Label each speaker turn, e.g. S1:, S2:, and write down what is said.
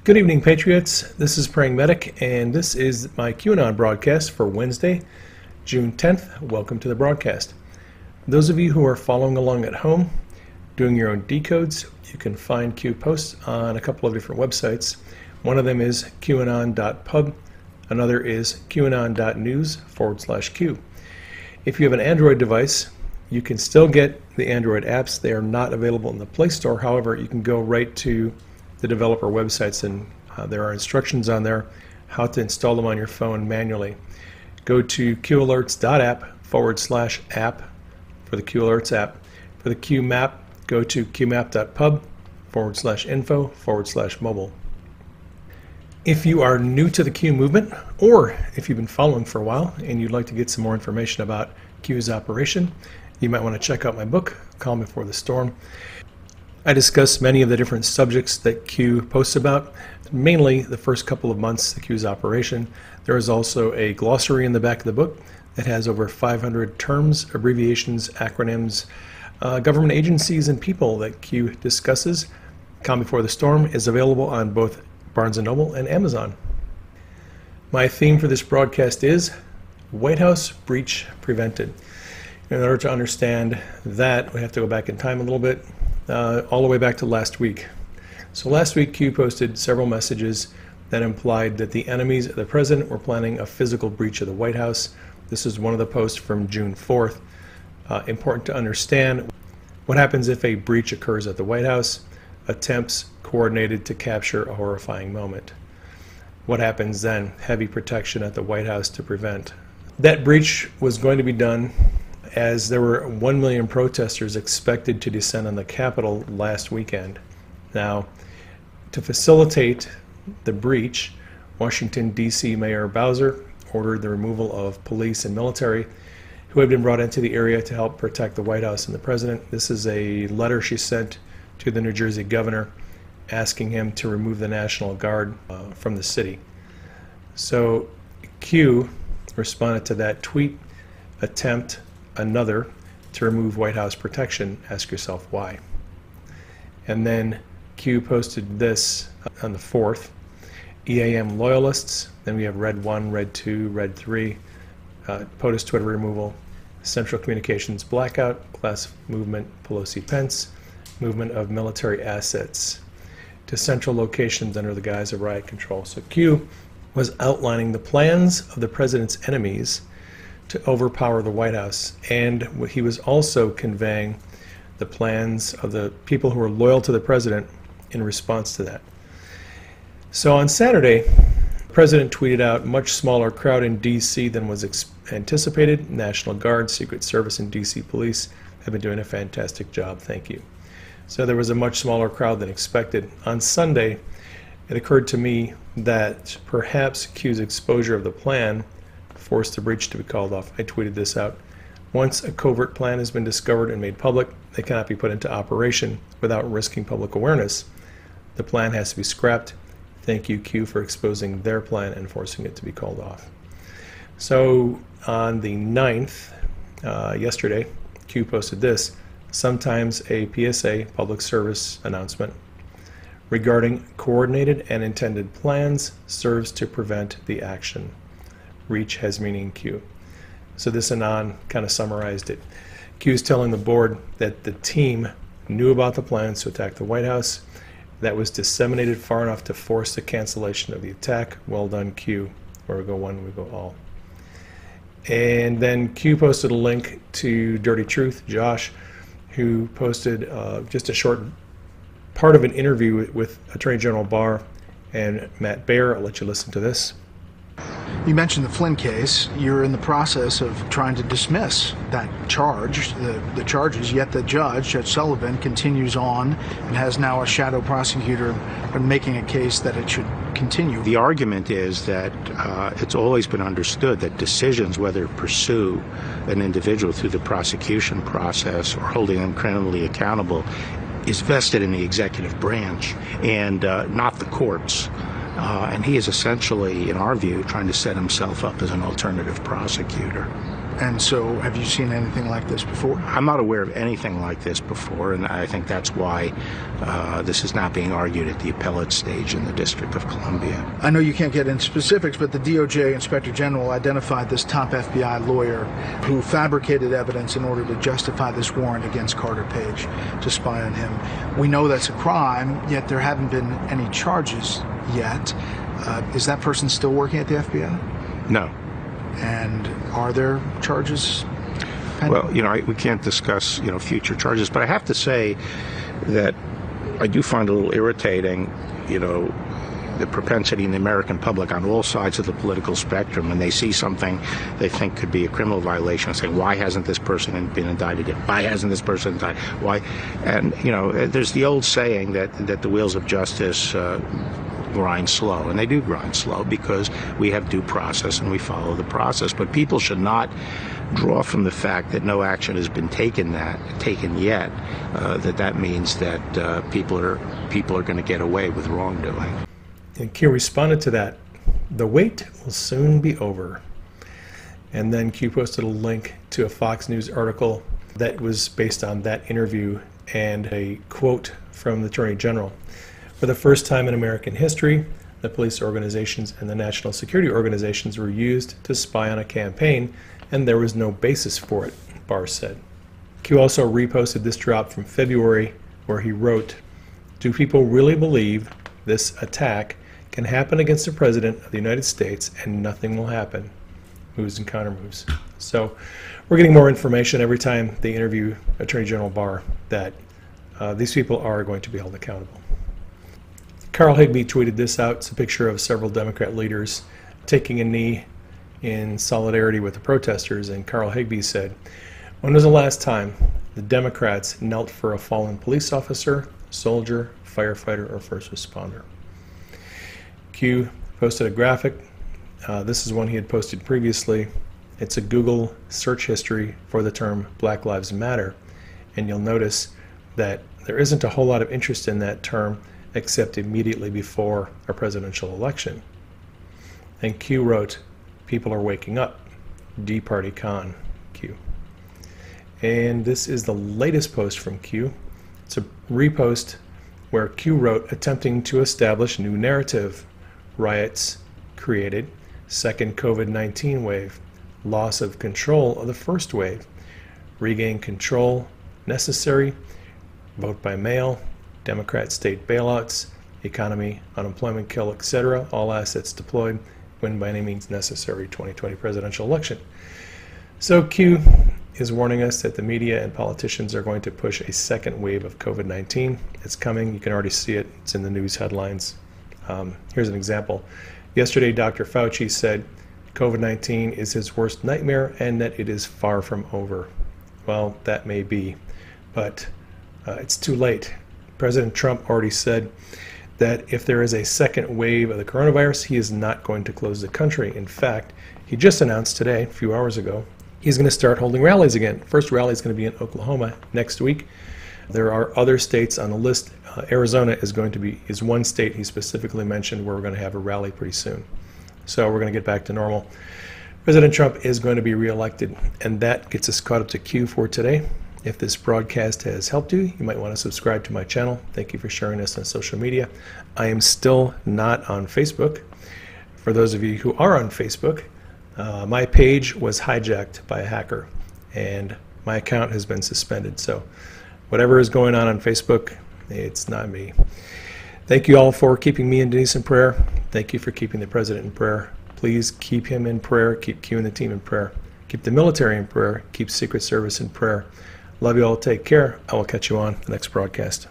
S1: Good evening, Patriots. This is Praying Medic, and this is my QAnon broadcast for Wednesday, June 10th. Welcome to the broadcast. Those of you who are following along at home, doing your own decodes, you can find Q posts on a couple of different websites. One of them is qanon.pub. Another is qanon.news/Q. If you have an Android device, you can still get the Android apps. They are not available in the Play Store. However, you can go right to the developer websites, and there are instructions on there how to install them on your phone manually. Go to qalerts.app/app for the Q Alerts app. For the Q Map, go to qmap.pub/info/mobile. If you are new to the Q movement, or if you've been following for a while and you'd like to get some more information about Q's operation, you might want to check out my book, Calm Before the Storm. I discuss many of the different subjects that Q posts about, mainly the first couple of months of Q's operation. There is also a glossary in the back of the book that has over 500 terms, abbreviations, acronyms, government agencies, and people that Q discusses. Calm Before the Storm is available on both Barnes & Noble and Amazon. My theme for this broadcast is White House Breach Prevented. In order to understand that, we have to go back in time a little bit, all the way back to last week. So last week, Q posted several messages that implied that the enemies of the president were planning a physical breach of the White House. This is one of the posts from June 4th. Important to understand what happens if a breach occurs at the White House. Attempts coordinated to capture a horrifying moment. What happens then? Heavy protection at the White House to prevent. That breach was going to be done as there were 1 million protesters expected to descend on the Capitol last weekend. Now, to facilitate the breach, Washington, D.C. Mayor Bowser ordered the removal of police and military who had been brought into the area to help protect the White House and the president. This is a letter she sent to the New Jersey governor asking him to remove the National Guard from the city. So Q responded to that tweet, attempt another to remove White House protection. Ask yourself why. And then Q posted this on the 4th. EAM loyalists, then we have Red 1, Red 2, Red 3, POTUS Twitter removal, Central Communications blackout, class movement Pelosi Pence, movement of military assets to central locations under the guise of riot control. So Q was outlining the plans of the president's enemies to overpower the White House, and he was also conveying the plans of the people who were loyal to the president in response to that. So on Saturday, the president tweeted out, much smaller crowd in D.C. than was anticipated. National Guard, Secret Service, and D.C. Police have been doing a fantastic job. Thank you. So there was a much smaller crowd than expected. On Sunday, it occurred to me that perhaps Q's exposure of the plan forced the breach to be called off. I tweeted this out. Once a covert plan has been discovered and made public, it cannot be put into operation without risking public awareness. The plan has to be scrapped. Thank you, Q, for exposing their plan and forcing it to be called off. So on the 9th, yesterday, Q posted this. Sometimes a PSA, public service announcement, regarding coordinated and intended plans serves to prevent the action. Reach has meaning Q. So this anon kind of summarized it. Q is telling the board that the team knew about the plans to attack the White House. That was disseminated far enough to force the cancellation of the attack. Well done, Q. Where we go one, we go all. And then Q posted a link to Dirty Truth, Josh, who posted just a short part of an interview with Attorney General Barr and Matt Baer. I'll let you listen to this.
S2: You mentioned the Flynn case. You're in the process of trying to dismiss that charge, the charges, yet the judge, Judge Sullivan, continues on and has now a shadow prosecutor making a case that it should continue.
S3: The argument is that it's always been understood that decisions whether to pursue an individual through the prosecution process or holding them criminally accountable is vested in the executive branch and not the courts. And he is essentially, in our view, trying to set himself up as an alternative prosecutor.
S2: And so have you seen anything like this before?
S3: I'm not aware of anything like this before, and I think that's why this is not being argued at the appellate stage in the District of Columbia.
S2: I know you can't get into specifics, but the DOJ Inspector General identified this top FBI lawyer who fabricated evidence in order to justify this warrant against Carter Page to spy on him. We know that's a crime, yet there haven't been any charges yet. Is that person still working at the FBI?
S3: No.
S2: And are there charges pending?
S3: Well, we can't discuss, future charges, but I have to say that I do find it a little irritating, the propensity in the American public on all sides of the political spectrum, when they see something they think could be a criminal violation, saying, why hasn't this person been indicted yet? Why hasn't this person indicted? Why? And, there's the old saying that the wheels of justice grind slow, and they do grind slow because we have due process and we follow the process. But people should not draw from the fact that no action has been taken yet that means that people are going to get away with wrongdoing.
S1: And Q responded to that, "The wait will soon be over." And then Q posted a link to a Fox News article that was based on that interview and a quote from the Attorney General. "For the first time in American history, the police organizations and the national security organizations were used to spy on a campaign, and there was no basis for it," Barr said. Q also reposted this drop from February where he wrote, "Do people really believe this attack can happen against the President of the United States and nothing will happen? Moves and counter moves." So we're getting more information every time they interview Attorney General Barr that these people are going to be held accountable. Carl Higbie tweeted this out. It's a picture of several Democrat leaders taking a knee in solidarity with the protesters, and Carl Higbie said, "When was the last time the Democrats knelt for a fallen police officer, soldier, firefighter, or first responder?" Q posted a graphic. This is one he had posted previously. It's a Google search history for the term Black Lives Matter, and you'll notice that there isn't a whole lot of interest in that term except immediately before a presidential election. And Q wrote, "People are waking up. D-Party Con, Q." And this is the latest post from Q. It's a repost where Q wrote, "Attempting to establish new narrative. Riots created. Second COVID-19 wave. Loss of control of the first wave. Regain control necessary. Vote by mail. Democrat state bailouts. Economy, unemployment kill, etc. All assets deployed. Win by any means necessary 2020 presidential election." So Q is warning us that the media and politicians are going to push a second wave of COVID-19. It's coming. You can already see it. It's in the news headlines. Here's an example. Yesterday, Dr. Fauci said COVID-19 is his worst nightmare and that it is far from over. Well, that may be, but it's too late. President Trump already said that if there is a second wave of the coronavirus, he is not going to close the country. In fact, he just announced today, a few hours ago, he's going to start holding rallies again. First rally is going to be in Oklahoma next week. There are other states on the list. Arizona is one state he specifically mentioned where we're going to have a rally pretty soon. So we're going to get back to normal. President Trump is going to be reelected, and that gets us caught up to Q for today. If this broadcast has helped you, you might want to subscribe to my channel. Thank you for sharing this on social media. I am still not on Facebook. For those of you who are on Facebook, my page was hijacked by a hacker, and my account has been suspended. So whatever is going on Facebook, it's not me. Thank you all for keeping me and Denise in prayer. Thank you for keeping the president in prayer. Please keep him in prayer. Keep Q and the team in prayer. Keep the military in prayer. Keep Secret Service in prayer. Love you all. Take care. I will catch you on the next broadcast.